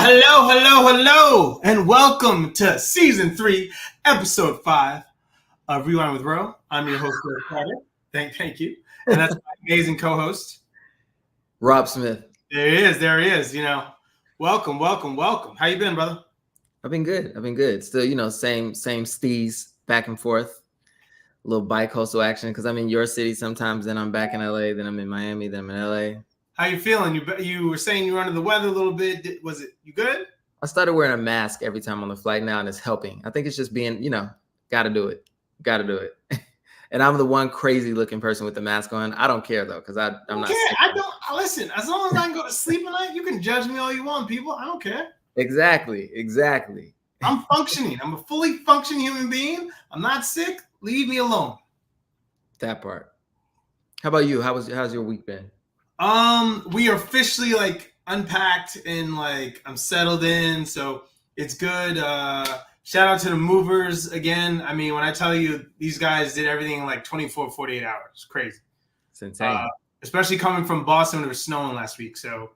Hello, and welcome to season 3, episode 5 of Rewind with Ro. I'm your host, Ro Carter. Thank you, and that's my amazing co-host, Rob Smith. There he is. Welcome. How you been, brother? I've been good. Still, same steez back and forth. A little bi-coastal action because I'm in your city sometimes, then I'm back in LA, then I'm in Miami, then I'm in LA. How you feeling? You were saying you were under the weather a little bit. You good? I started wearing a mask every time on the flight now, and it's helping. I think it's just being, got to do it. And I'm the one crazy looking person with the mask on. I don't care though, because I'm not. I don't listen. As long as I can go to sleep at night, you can judge me all you want, people. I don't care. Exactly. I'm functioning. I'm a fully functioning human being. I'm not sick. Leave me alone. That part. How about you? How's your week been? We are officially unpacked and I'm settled in, so it's good. Shout out to the movers again. I mean, when I tell you these guys did everything in 24, 48 hours, it's crazy. It's insane. Especially coming from Boston when it was snowing last week. So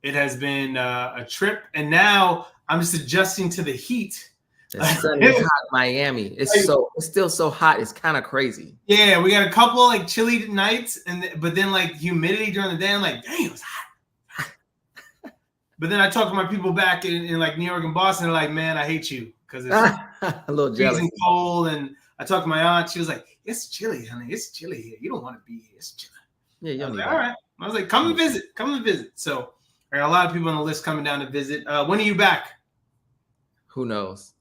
it has been a trip, and now I'm just adjusting to the heat. It's sunny, hot Miami. It's still so hot. It's kind of crazy. Yeah, we got a couple chilly nights, but then humidity during the day. I'm like, dang, it was hot. But then I talk to my people back in New York and Boston. They're like, man, I hate you because it's a little freezing cold. And I talked to my aunt. She was like, it's chilly, honey. It's chilly here. You don't want to be here. It's chilly. Yeah, I was like, all right. I was like, come and visit. So I got a lot of people on the list coming down to visit. When are you back? Who knows?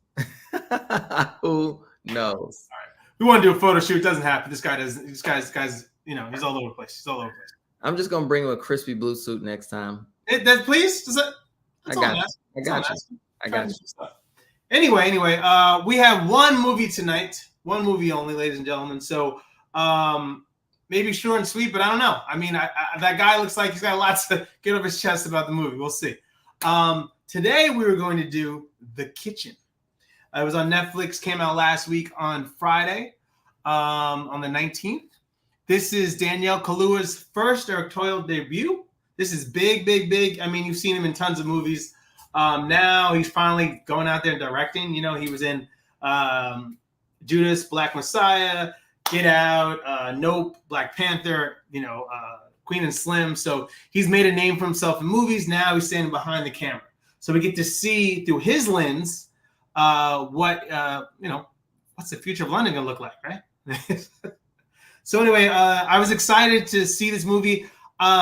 Who knows? All right. We want to do a photo shoot. It doesn't happen. This guy's he's all over the place. I'm just gonna bring him a crispy blue suit next time. Please? I got you. Anyway, we have one movie tonight. One movie only, ladies and gentlemen. So maybe short and sweet, but I don't know. I mean, that guy looks like he's got lots to get off his chest about the movie. We'll see. Today we were going to do The Kitchen. It was on Netflix, came out last week on Friday, on the 19th. This is Daniel Kaluuya's first directorial debut. This is big. I mean, you've seen him in tons of movies. Now he's finally going out there and directing. He was in Judas, Black Messiah, Get Out, Nope, Black Panther, Queen and Slim. So he's made a name for himself in movies. Now he's standing behind the camera. So we get to see through his lens what's the future of London gonna look like, right? So anyway, I was excited to see this movie.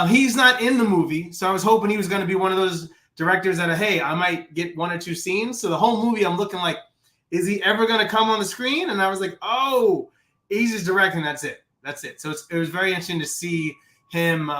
He's not in the movie, so I was hoping he was going to be one of those directors that, hey, I might get one or two scenes. So the whole movie, I'm looking like, is he ever going to come on the screen? And I was like, oh, he's just directing. That's it. So it was very interesting to see him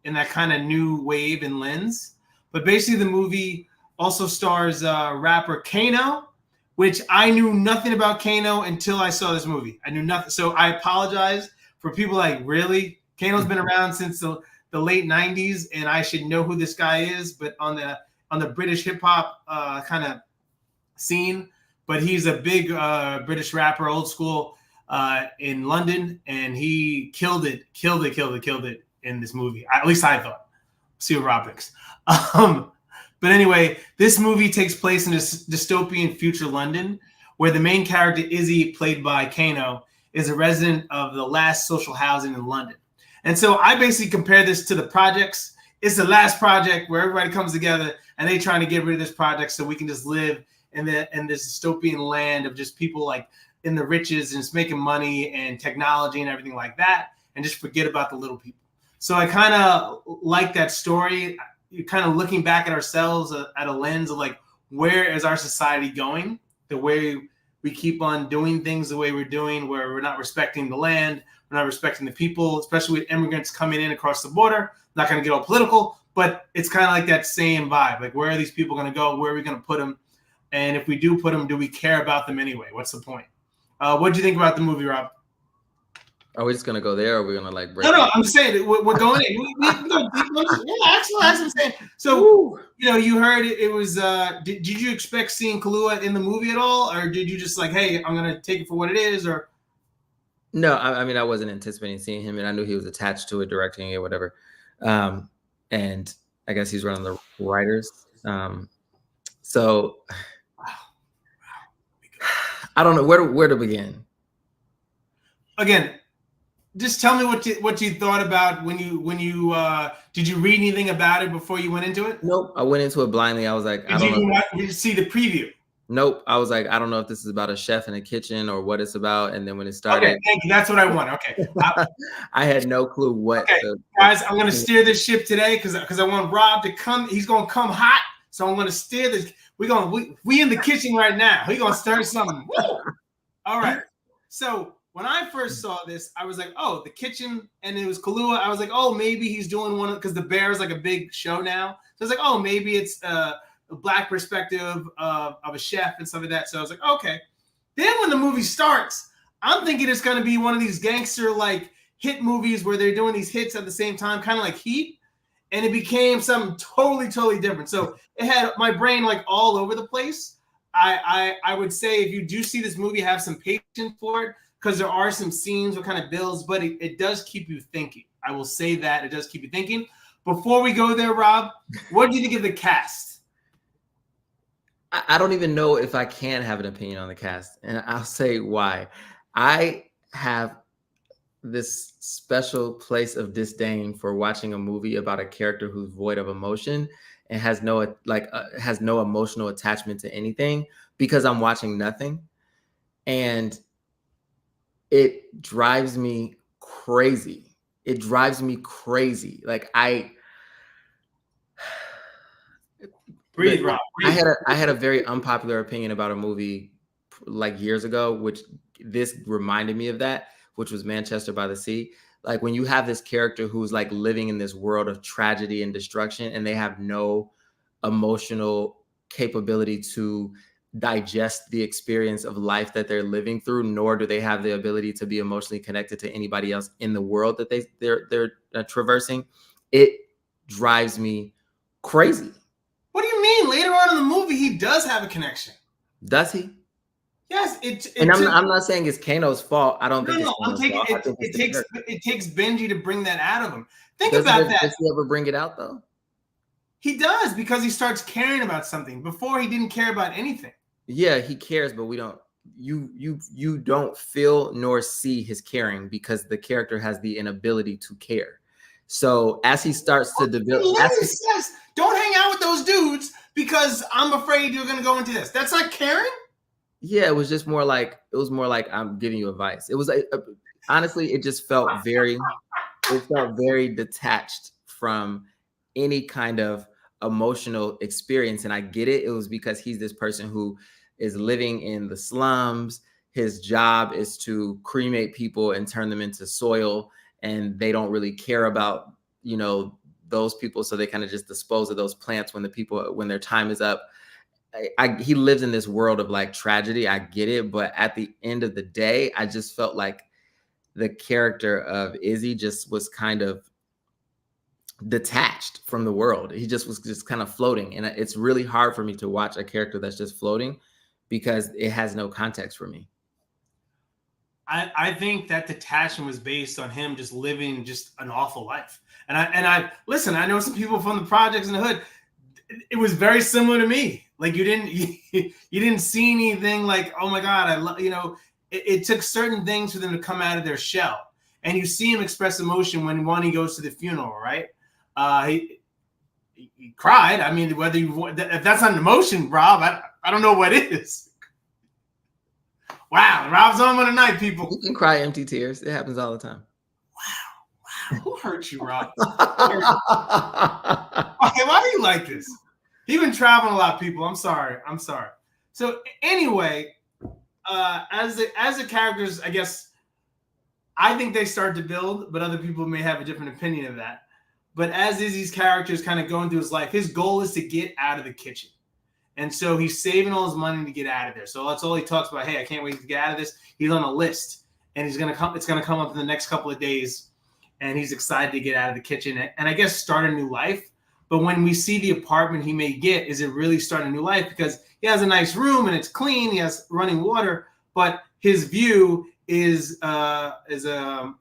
in that kind of new wave and lens. But basically, the movie also stars rapper Kano, which I knew nothing about Kano until I saw this movie. I knew nothing. So I apologize for people really? Kano's been around since the late 90s, and I should know who this guy is, but on the British hip-hop kind of scene. But he's a big British rapper, old school, in London, and he killed it in this movie. At least I thought. See what Rob thinks. But anyway, this movie takes place in this dystopian future London, where the main character, Izzy, played by Kano, is a resident of the last social housing in London. And so I basically compare this to The Projects. It's the last project where everybody comes together and they trying to get rid of this project so we can just live in this dystopian land of just people in the riches and just making money and technology and everything like that, and just forget about the little people. So I kind of like that story. You're kind of looking back at ourselves at a lens of where is our society going? The way we keep on doing things the way we're doing, where we're not respecting the land, we're not respecting the people, especially with immigrants coming in across the border. Not going to get all political, but it's kind of like that same vibe. Where are these people going to go? Where are we going to put them? And if we do put them, do we care about them anyway? What's the point? What do you think about the movie, Rob? Are we just gonna go there, or are we gonna break? No, I'm saying we're going in. We can go deep. Yeah, actually, that's what I'm saying. So, you heard it was. Did you expect seeing Kaluuya in the movie at all, or did you just hey, I'm gonna take it for what it is, or? No, I mean, I wasn't anticipating seeing him, and I knew he was attached to it, directing it, whatever. And I guess he's one of the writers So Wow. I don't know where to begin. Again, just tell me what you thought about when you did you read anything about it before you went into it? Nope. I went into it blindly. I was like, I Did don't know. did you see the preview? Nope. I was like, I don't know if this is about a chef in a kitchen or what it's about. And then when it Okay, started, thank you. That's what I want. Okay. I had no clue what. Okay, guys, I'm gonna steer this ship today because I want Rob to come. He's gonna come hot, so I'm gonna steer this. We in the kitchen right now. We're gonna stir something. Woo! All right. So when I first saw this, I was like, oh, the kitchen, and it was Kahlua. I was like, oh, maybe he's doing one because the Bear is like a big show now. So I was like, oh, maybe it's a black perspective of a chef and stuff like that. So I was like, okay. Then when the movie starts, I'm thinking it's gonna be one of these gangster like hit movies where they're doing these hits at the same time, kind of like Heat, and it became something totally different. So it had my brain like all over the place. I would say if you do see this movie, have some patience for it because there are some scenes what kind of builds, but it does keep you thinking. I will say that it does keep you thinking. Before we go there, Rob, what do you think of the cast? I don't even know if I can have an opinion on the cast, and I'll say why. I have this special place of disdain for watching a movie about a character who's void of emotion and has no emotional attachment to anything because I'm watching nothing, and it drives me crazy. It drives me crazy. Like Breathe, Rob. Breathe. I had a very unpopular opinion about a movie like years ago, which this reminded me of that, which was Manchester by the Sea. Like when you have this character who's like living in this world of tragedy and destruction, and they have no emotional capability to digest the experience of life that they're living through, nor do they have the ability to be emotionally connected to anybody else in the world that they're traversing. It drives me crazy. What do you mean? Later on in the movie, he does have a connection. Does he? Yes, I'm not saying it's Kano's fault. I don't think it's Kano's fault. It takes Benji to bring that out of him. Think about that. Does he ever bring it out though? He does because he starts caring about something. Before he didn't care about anything. Yeah, he cares, but we don't. You don't feel nor see his caring because the character has the inability to care. So as he starts to develop, says, don't hang out with those dudes because I'm afraid you're going to go into this. That's not caring. Yeah, it was more like I'm giving you advice. It was honestly, it just felt very detached from any kind of emotional experience. And I get it. It was because he's this person who is living in the slums. His job is to cremate people and turn them into soil. And they don't really care about, those people. So they kind of just dispose of those plants when their time is up. He lives in this world of like tragedy. I get it. But at the end of the day, I just felt like the character of Izzy just was kind of detached from the world. He just was kind of floating. And it's really hard for me to watch a character that's just floating because it has no context for me. I think that detachment was based on him just living just an awful life. And I listen, I know some people from the projects in the hood. It was very similar to me. Like you didn't see anything like, oh my God, it took certain things for them to come out of their shell. And you see him express emotion when he goes to the funeral, right? He cried. I mean, if that's not an emotion, Rob, I don't know what is. Wow, Rob's on with the night, people. You can cry empty tears. It happens all the time. Wow. Who hurt you, Rob? Okay, why do you like this? You've been traveling a lot, people. I'm sorry. So anyway, as the characters, I guess, I think they start to build, but other people may have a different opinion of that. But as Izzy's character is kind of going through his life, his goal is to get out of the kitchen. And so he's saving all his money to get out of there. So that's all he talks about. Hey, I can't wait to get out of this. He's on a list, and it's going to come up in the next couple of days, and he's excited to get out of the kitchen and I guess start a new life. But when we see the apartment he may get, is it really starting a new life? Because he has a nice room and it's clean. He has running water, but his view is a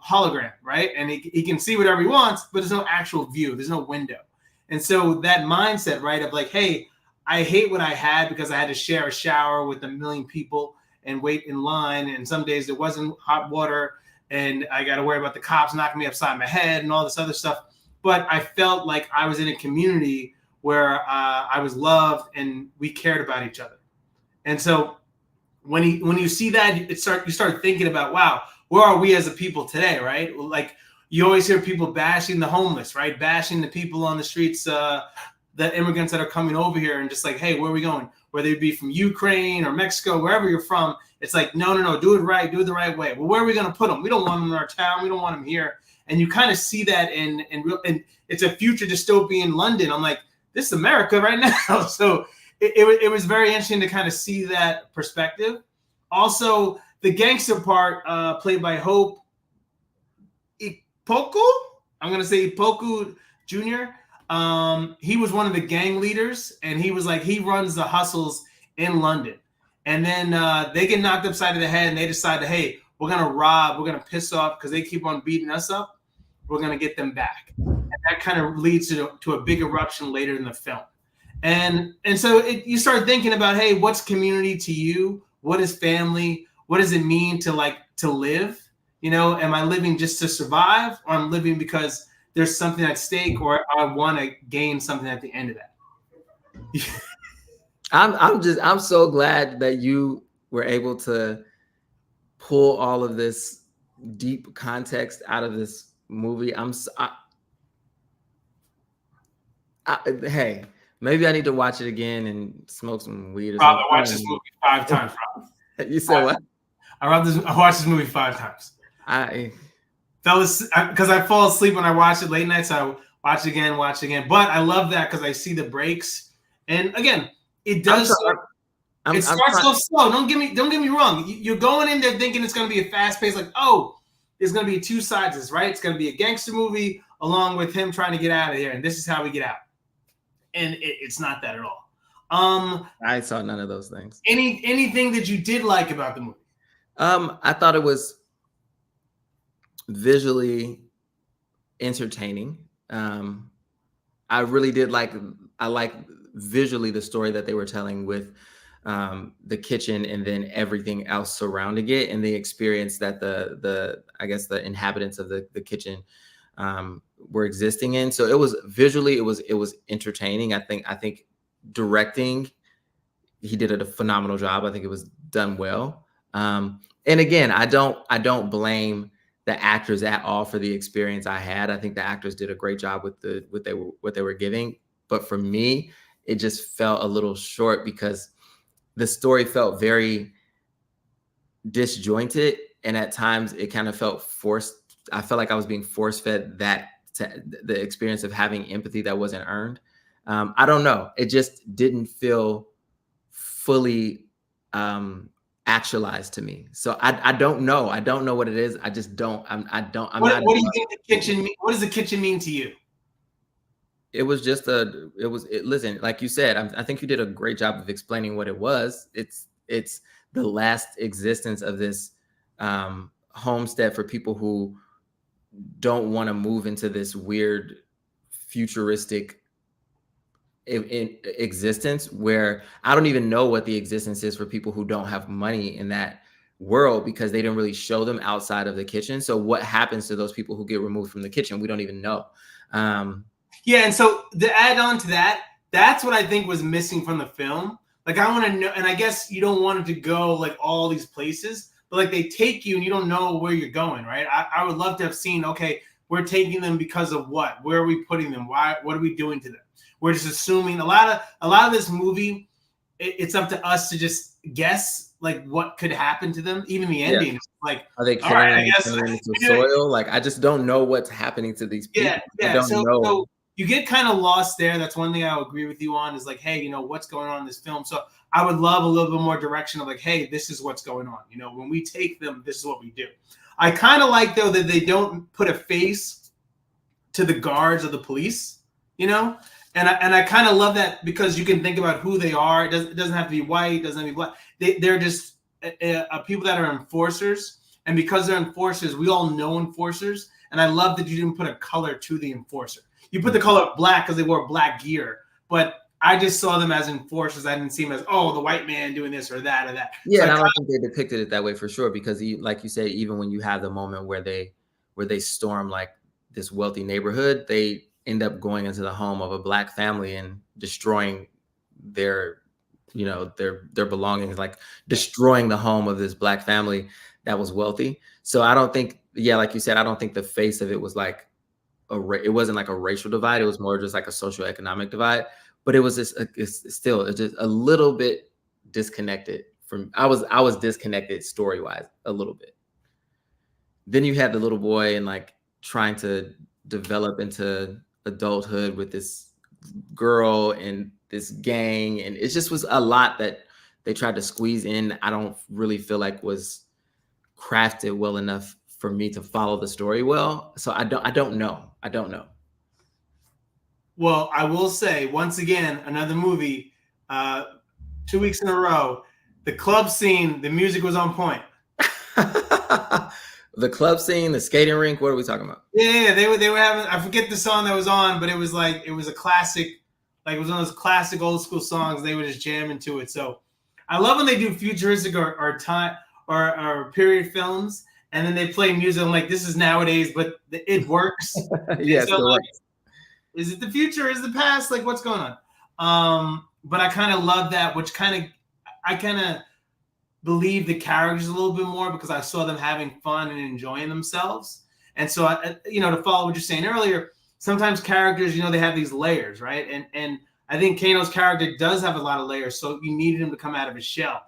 hologram, right? And he can see whatever he wants, but there's no actual view. There's no window. And so that mindset, right, of like, hey, I hate what I had because I had to share a shower with a million people and wait in line. And some days there wasn't hot water, and I got to worry about the cops knocking me upside my head and all this other stuff. But I felt like I was in a community where I was loved and we cared about each other. And so when you see that, you start thinking about, wow, where are we as a people today, right? Like you always hear people bashing the homeless, right? Bashing the people on the streets, the immigrants that are coming over here, and just like, hey, where are we going? Whether it be from Ukraine or Mexico, wherever you're from, it's like, no, do it right, do it the right way. Well, where are we going to put them? We don't want them in our town. We don't want them here. And you kind of see that in it's a future dystopian London. I'm like, this is America right now. So it was very interesting to kind of see that perspective. Also, the gangster part, played by Hope Ipoku. I'm going to say Ipoku Jr. He was one of the gang leaders, and he runs the hustles in London. And then they get knocked upside of the head, and they decide, hey, we're going to rob, we're going to piss off because they keep on beating us up. We're going to get them back. And that kind of leads to a big eruption later in the film. And so you start thinking about, hey, what's community to you? What is family? What does it mean to live? You know, am I living just to survive, or I'm living because there's something at stake, or I want to gain something at the end of that? I'm so glad that you were able to pull all of this deep context out of this movie. Hey, maybe I need to watch it again and smoke some weed. Rob, I watched this movie 5 times. Rob. You said what? I watched this movie 5 times. Because I fall asleep when I watch it late nights. So I watch it again. But I love that because I see the breaks. And again, it does. It starts off slow. Don't get me wrong. You're going in there thinking it's going to be a fast pace. Like, oh, there's going to be 2 sides to this, right? It's going to be a gangster movie along with him trying to get out of here, and this is how we get out. And it's not that at all. I saw none of those things. Anything that you did like about the movie? I thought it was visually entertaining. I really did like visually the story that they were telling with the kitchen and then everything else surrounding it, and the experience that the inhabitants of the kitchen were existing in. So it was visually, it was entertaining. I think directing, he did a phenomenal job. I think it was done well. And again, I don't blame the actors at all for the experience I had. I think the actors did a great job with what they were giving. But for me, it just felt a little short because the story felt very disjointed, and at times it kind of felt forced. I felt like I was being force-fed the experience of having empathy that wasn't earned. I don't know. It just didn't feel fully actualized to me. So I don't know. I don't know what it is. I just don't. What do you think the kitchen? What does the kitchen mean to you? It was just listen, like you said, I think you did a great job of explaining what it was. It's the last existence of this homestead for people who don't want to move into this weird futuristic in existence, where I don't even know what the existence is for people who don't have money in that world, because they didn't really show them outside of the kitchen. So what happens to those people who get removed from the kitchen? We don't even know. Yeah, and so to add on to that, that's what I think was missing from the film. Like, I want to know, and I guess you don't want it to go like all these places, but like they take you and you don't know where you're going, right? I would love to have seen, okay, we're taking them because of what? Where are we putting them? Why? What are we doing to them? We're just assuming a lot of this movie. It's up to us to just guess like what could happen to them. Even the ending, like, are they carrying them into soil? Like, I just don't know what's happening to these people. Yeah. I don't know. So you get kind of lost there. That's one thing I will agree with you on, is like, hey, what's going on in this film? So I would love a little bit more direction of like, hey, this is what's going on. When we take them, this is what we do. I kind of like, though, that they don't put a face to the guards of the police, and I kind of love that, because you can think about who they are. It doesn't have to be white, it doesn't have to be black. They're just people that are enforcers, and because they're enforcers, we all know enforcers. And I love that you didn't put a color to the enforcer. You put the color black because they wore black gear, but I just saw them as enforcers. I didn't see them as, oh, the white man doing this or that or that. Yeah, So and I don't think they depicted it that way for sure, because like you said, even when you have the moment where they storm like this wealthy neighborhood, they end up going into the home of a black family and destroying their, their belongings, like destroying the home of this black family that was wealthy. So I don't think, yeah, like you said, I don't think the face of it was like it wasn't like a racial divide. It was more just like a social economic divide. But it was just it's just a little bit disconnected from. I was disconnected story wise a little bit. Then you had the little boy and like trying to develop into adulthood with this girl and this gang, and it just was a lot that they tried to squeeze in. I don't really feel like was crafted well enough for me to follow the story well. So I don't know. Well, I will say once again, another movie, 2 weeks in a row, the club scene, the music was on point. The club scene, the skating rink. What are we talking about? Yeah, they were having. I forget the song that was on, but it was a classic, like it was one of those classic old school songs. They were just jamming to it. So I love when they do futuristic or time or period films, and then they play music. I'm like, this is nowadays, but it works. Yes. So like, is it the future? Is the past? Like, what's going on? But I kind of love that, which I kind of believe the characters a little bit more because I saw them having fun and enjoying themselves. And so, to follow what you're saying earlier, sometimes characters, they have these layers, right? And I think Kano's character does have a lot of layers, so you needed him to come out of his shell.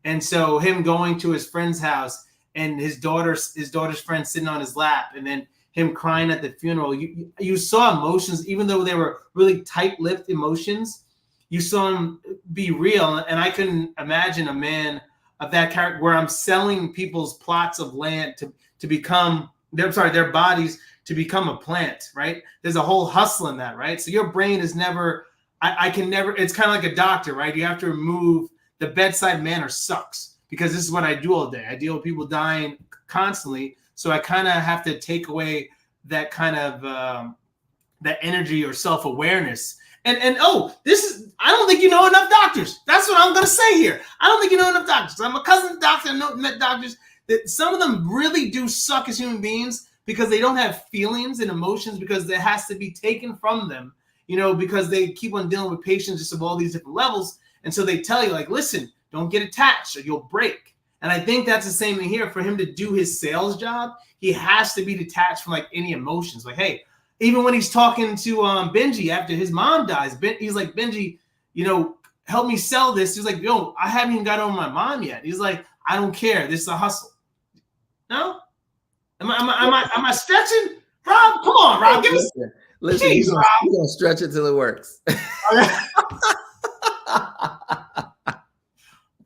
And so him going to his friend's house and his daughter's friend sitting on his lap, and then him crying at the funeral, you saw emotions, even though they were really tight-lipped emotions. You saw him be real, and I couldn't imagine a man of that character where I'm selling people's plots of land to become their bodies to become a plant, right? There's a whole hustle in that, right? So your brain is never, I can never, it's kind of like a doctor, right? You have to remove the bedside manner sucks because this is what I do all day. I deal with people dying constantly. So I kind of have to take away that kind of that energy or self-awareness. And I don't think you know enough doctors. That's what I'm going to say here. I don't think you know enough doctors. I'm a cousin doctor. I met doctors that some of them really do suck as human beings because they don't have feelings and emotions because it has to be taken from them, because they keep on dealing with patients just of all these different levels. And so they tell you like, listen, don't get attached or you'll break. And I think that's the same thing here. For him to do his sales job, he has to be detached from like any emotions. Like, hey, even when he's talking to Benji after his mom dies, he's like, Benji, help me sell this. He's like, yo, I haven't even got over my mom yet. He's like, I don't care. This is a hustle. No? Am I stretching? Rob, come on, Rob. Listen, he's gonna stretch it till it works.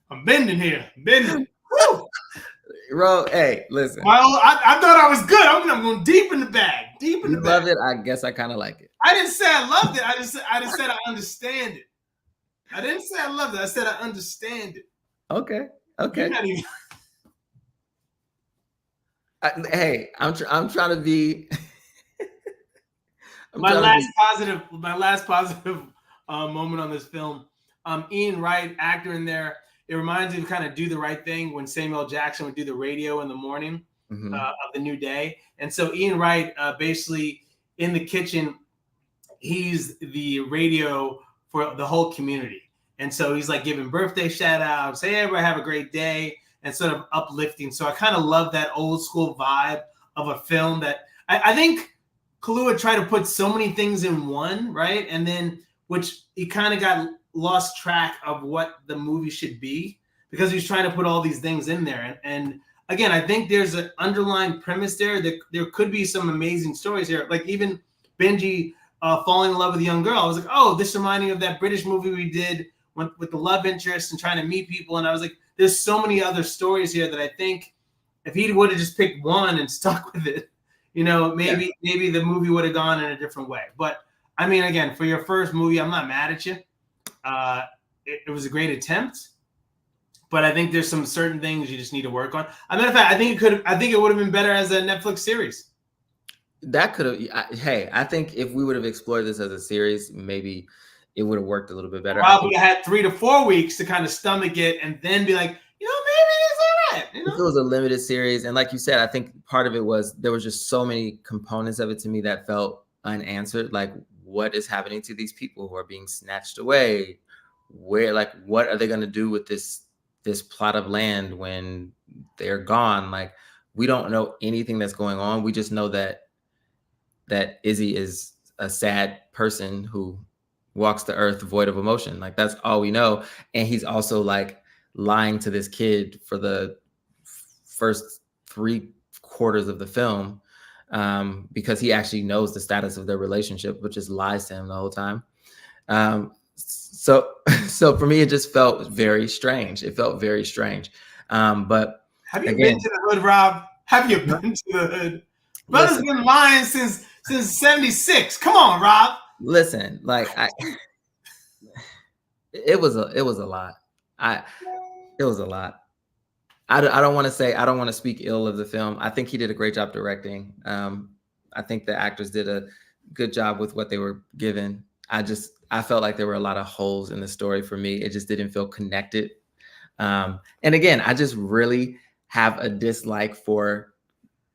I'm bending here. Woo! Bro, hey, listen. Well, I thought I was good. I'm going deep in the bag. Deep in the bag. Love it. I guess I kind of like it. I didn't say I loved it. I just said I understand it. I didn't say I loved it. I said I understand it. Okay. Hey, I'm trying to be. My last positive moment on this film. Ian Wright, actor in there. It reminds me of kind of Do the Right Thing when Samuel Jackson would do the radio in the morning of the new day. And so Ian Wright, basically in the kitchen, he's the radio for the whole community. And so he's like giving birthday shout outs, hey, everybody have a great day, and sort of uplifting. So I kind of love that old school vibe of a film that I think Kaluuya tried to put so many things in one, right? And then which he kind of got lost track of what the movie should be because he's trying to put all these things in there. And again, I think there's an underlying premise there that there could be some amazing stories here. Like even Benji falling in love with a young girl. I was like, oh, this reminded me of that British movie we did with the love interest and trying to meet people. And I was like, there's so many other stories here that I think if he would have just picked one and stuck with it, maybe the movie would have gone in a different way. But I mean, again, for your first movie, I'm not mad at you. It was a great attempt, but I think there's some certain things you just need to work on. As a matter of fact, I think it would have been better as a Netflix series. That could have. Hey, I think if we would have explored this as a series, maybe it would have worked a little bit better. Rob would have had 3 to 4 weeks to kind of stomach it and then be like, maybe it's all right. If it was a limited series, and like you said, I think part of it was there was just so many components of it to me that felt unanswered. Like, what is happening to these people who are being snatched away? Where, like, what are they going to do with this plot of land when they're gone? Like, we don't know anything that's going on. We just know that Izzy is a sad person who walks the earth void of emotion. Like, that's all we know. And he's also like lying to this kid for the first 3/4 of the film, because he actually knows the status of their relationship, but just lies to him the whole time. So for me, it just felt very strange. It felt very strange. But have you been to the hood, Rob? Have you been to the hood? Brother's been lying since 76. Come on, Rob. Listen, like it was a lot. It was a lot. I don't want to speak ill of the film. I think he did a great job directing. I think the actors did a good job with what they were given. I felt like there were a lot of holes in the story for me. It just didn't feel connected. And again, I just really have a dislike for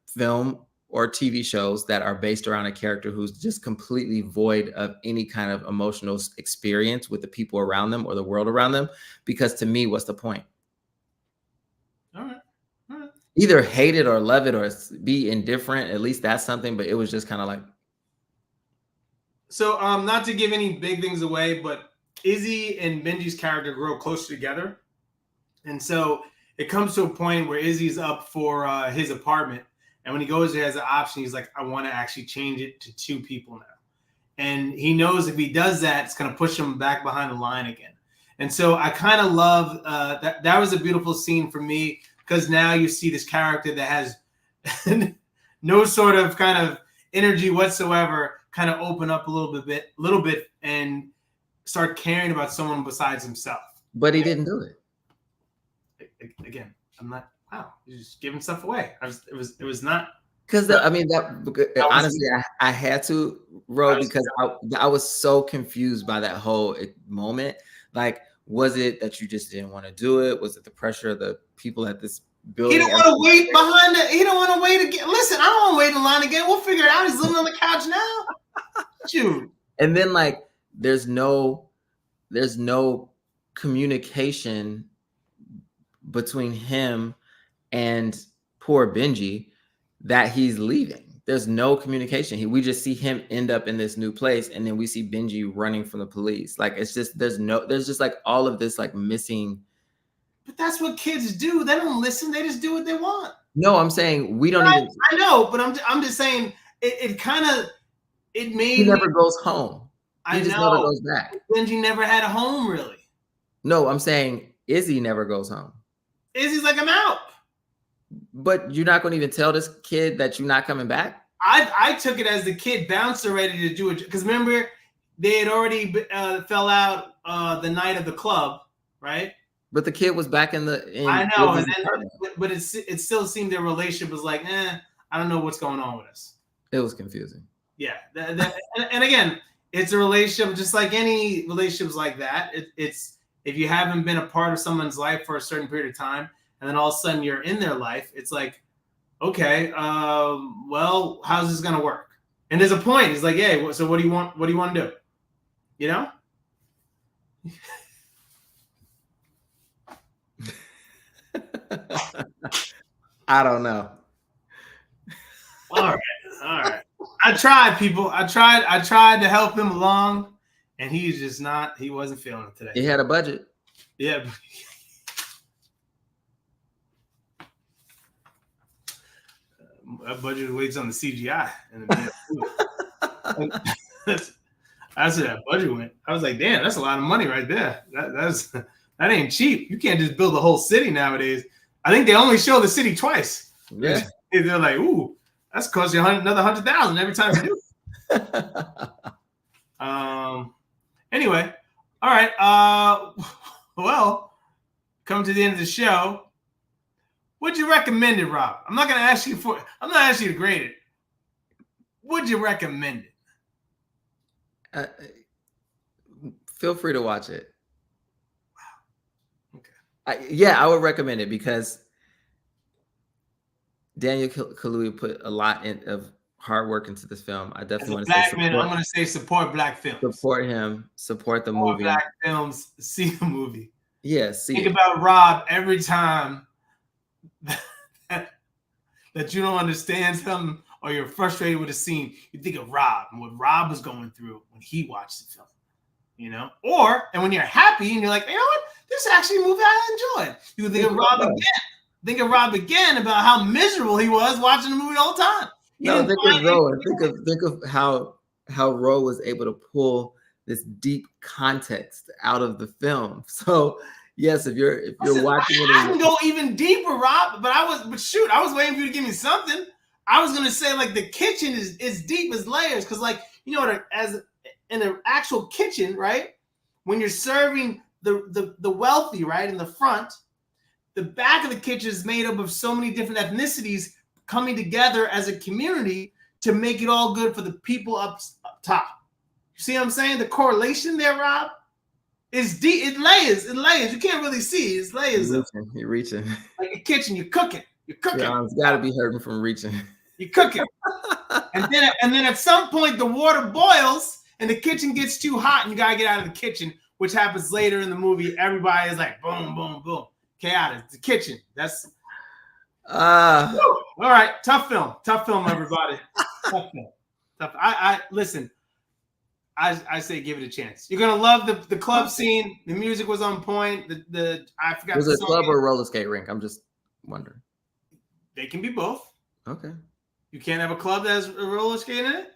film or TV shows that are based around a character who's just completely void of any kind of emotional experience with the people around them or the world around them. Because to me, what's the point? All right. Either hate it or love it or be indifferent. At least that's something. But it was just kind of like. So, not to give any big things away, but Izzy and Benji's character grow closer together. And so it comes to a point where Izzy's up for his apartment. And when he goes there as an option, he's like, I want to actually change it to 2 people now. And he knows if he does that, it's going to push him back behind the line again. And so I kind of love that. That was a beautiful scene for me, because now you see this character that has no sort of kind of energy whatsoever kind of open up a little bit and start caring about someone besides himself. But he didn't do it. Again, I'm not. Wow, you're just giving stuff away. It was not. Because honestly, I had to, Ro, because I was so confused by that whole moment. Like, was it that you just didn't want to do it? Was it the pressure of the people at this building? He don't want to wait behind it. He don't want to wait again. Listen, I don't want to wait in line again. We'll figure it out. He's living on the couch now. Shoot. And then, like, there's no communication between him and poor Benji that he's leaving. There's no communication. We just see him end up in this new place, and then we see Benji running from the police. Like, it's just there's just like all of this like missing. But that's what kids do. They don't listen. They just do what they want. No, I'm saying we don't even. I know, but I'm just saying it kind of made. He never goes home. He just never goes back. Benji never had a home, really. No, I'm saying Izzy never goes home. Izzy's like, I'm out. But you're not going to even tell this kid that you're not coming back? I took it as the kid bounced already to do it. Because remember, they had already fell out the night of the club, right? But the kid was back in I know, but it still seemed their relationship was like, I don't know what's going on with us. It was confusing. Yeah. And again, it's a relationship just like any relationships like that. It's if you haven't been a part of someone's life for a certain period of time, and then all of a sudden you're in their life, it's like, okay, well, how's this gonna work? And there's a point. He's like, hey, so what do you want? What do you want to do? You know? I don't know. All right. I tried, people. I tried to help him along, and he's just not. He wasn't feeling it today. He had a budget. Yeah. That budget weighs on the CGI. That's where that budget went. I was like, damn, that's a lot of money right there. That ain't cheap. You can't just build a whole city nowadays. I think they only show the city twice. Yeah. They're like, ooh, that's cost you another 100,000 every time you do it. Anyway, all right. Well, come to the end of the show. Would you recommend it, Rob? I'm not asking you to grade it. Would you recommend it? Feel free to watch it. Wow. Okay. Yeah, I would recommend it because Daniel Kaluuya put a lot of hard work into this film. I definitely want to say man, I'm going to say support black films. Support him. Support the support movie. Black films. See the movie. Yeah, Think about Rob every time that you don't understand something or you're frustrated with a scene. You think of Rob and what Rob was going through when he watched the film. You know, and when you're happy and you're like, you know what, this is actually a movie I enjoyed. You think of Rob again. Think of Rob again about how miserable he was watching the movie the whole time. No, think of Ro. Think of how Ro was able to pull this deep context out of the film. So yes, if you're watching it, I can go even deeper, Rob. But shoot, I was waiting for you to give me something. I was gonna say like the kitchen is deep as layers because like you know as in an actual kitchen, right? When you're serving the wealthy, right, in the front. The back of the kitchen is made up of so many different ethnicities coming together as a community to make it all good for the people up top. You see what I'm saying? The correlation there, Rob, is deep. It layers. You can't really see. It's layers. You're reaching. Like a kitchen, you're cooking. Your arms got to be hurting from reaching. You're cooking. and then at some point the water boils and the kitchen gets too hot and you got to get out of the kitchen, which happens later in the movie. Everybody is like, boom, boom, boom. Chaotic. The kitchen. That's all right. Tough film, everybody. Tough film. I listen. I say give it a chance. You're gonna love the club scene. The music was on point. I forgot. Was it a club or a roller skate rink? I'm just wondering. They can be both. Okay. You can't have a club that has a roller skate in it.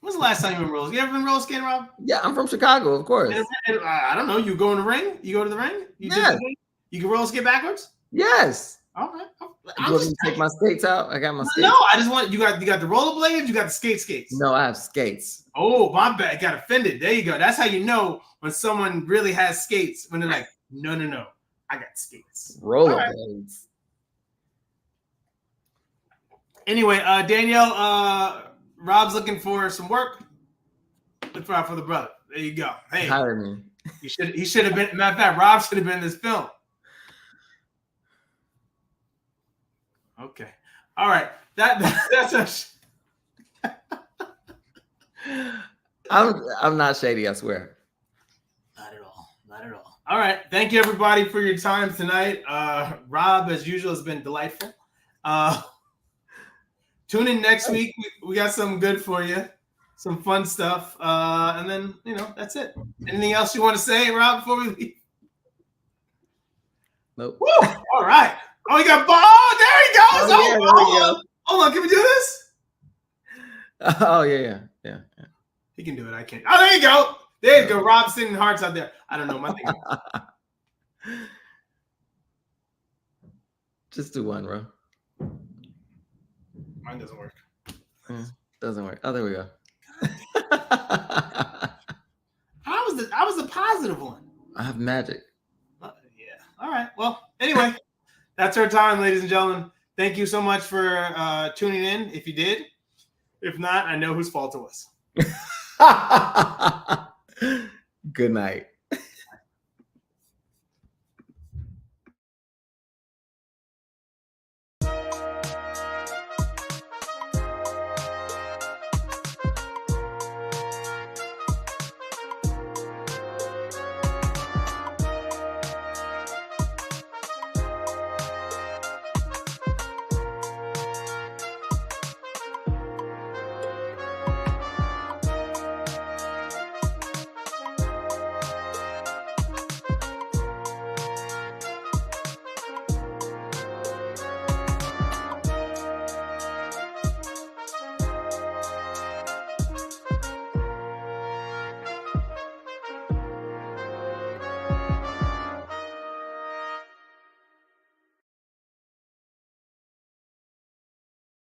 When's the last time you went roller skating? You ever been roller skating, Rob? Yeah, I'm from Chicago, of course. I don't know. You go in the ring? You go to the ring? You can roller skate backwards? Yes. All right. You want me to take my skates out? I got my skates. No, I just want you got the rollerblades, you got the skates. No, I have skates. Oh, my bad. Got offended. There you go. That's how you know when someone really has skates. When they're like, no. I got skates. Rollerblades. Right. Anyway, Danielle, Rob's looking for some work. Look out for the brother. There you go. Hey, hire me. He should have been. Matter of fact, Rob should have been in this film. Okay. All right. That's a. I'm not shady. I swear. Not at all. All right. Thank you, everybody, for your time tonight. Rob, as usual, has been delightful. Tune in next week. We got something good for you. Some fun stuff. And then, that's it. Anything else you want to say, Rob, before we leave? Nope. Woo! All right. Oh, we got ball. There he goes. Oh, yeah, there we go. Hold on. Can we do this? Oh, yeah. He can do it. I can't. Oh, there you go. There you go. Rob sending hearts out there. I don't know. My thing. Just do one, bro. Mine doesn't work. Doesn't work. Oh, there we go. I was the positive one. I have magic. Yeah. All right. Well, anyway, that's our time, ladies and gentlemen. Thank you so much for tuning in. If you did, if not, I know whose fault it was. Good night.